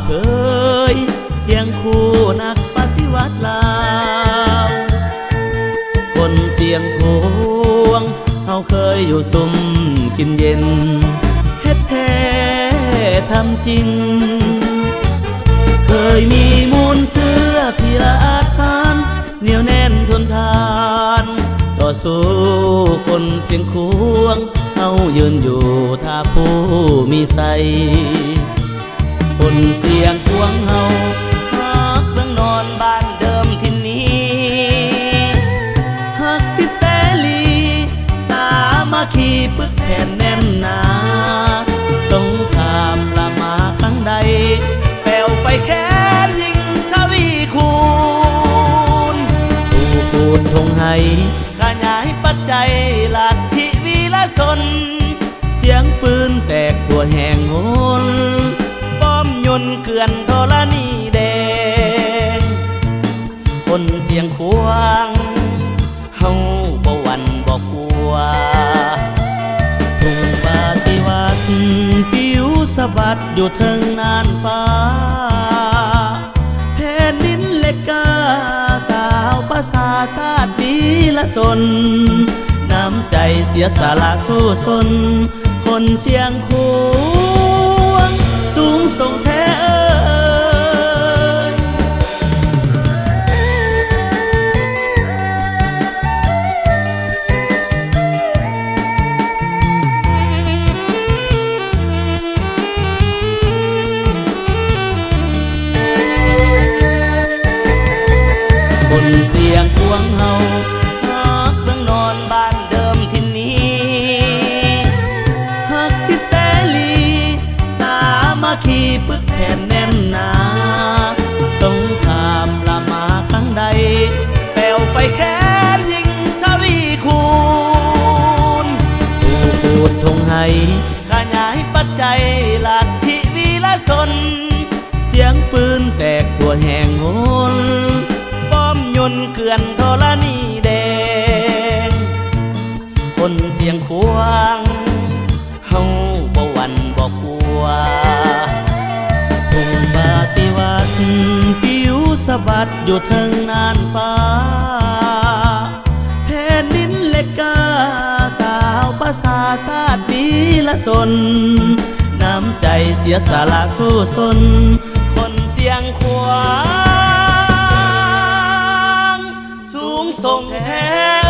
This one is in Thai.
เผยเพียงคู่นักปฏิวัติลาวคนเสียงพวงเขาเคยอยู่ซุ่มกินเย็นเฮ็ดแท้ทำจริงเคยมีมูลเสื้อพิราทานเหนียวแน่นทนทานต่อสู้คนเสียงควงเขายืนอยู่ท่าผู้มีใสคนเสียงควงเฮาฮักเมืองนอนบ้านเดิมที่นี้ฮักสิเสรีสามัคคีปึกแผ่นแน่นหนาสงครามละมาครั้งใดแผ่วไฟแค้นยิ่งทวีคูณผู้พูดทงให้ขยายปัจจัยลัทธิวีรชนเสียงปืนแตกทั่วแห่งหนป้อมยนต์เกลื่อนธรณีแดงคนเสียงควงเฮาบ่หวั่นบ่กลัวทุ่งปฏิวัติปิวสะบัดอยู่เทิงน่านฟ้าแผ่นดินเล็กกาสาวภาษาชาติวีรชนน้ำใจเสียสละสู้สนคนเสียงควงสูงส่งแท้คนเสียงควงเฮาฮักเมืองนอนบ้านเดิมที่นี้ฮักสิเสรีสามัคคีปึกแผ่นแน่นหนาสงครามละมาครั้งใดแผ่วไฟแค้นยิ่งทวีคูณผู้พูดทงให้ขยายปัจจัยลัทธิวีรชนเสียงปืนแตกทั่วแห่งหนยนต์เกลื่อนธรณีแดงคนเสียงควงเฮาบ่หวั่นบ่กลัวทุ่งปฏิวัติปิวสะบัดอยู่เทิงน่านฟ้าแผ่นดินเล็กกาสาวภาษาชาติวีรชนน้ำใจเสียสละสู้สนคนเสียงควงสูงส่งแท้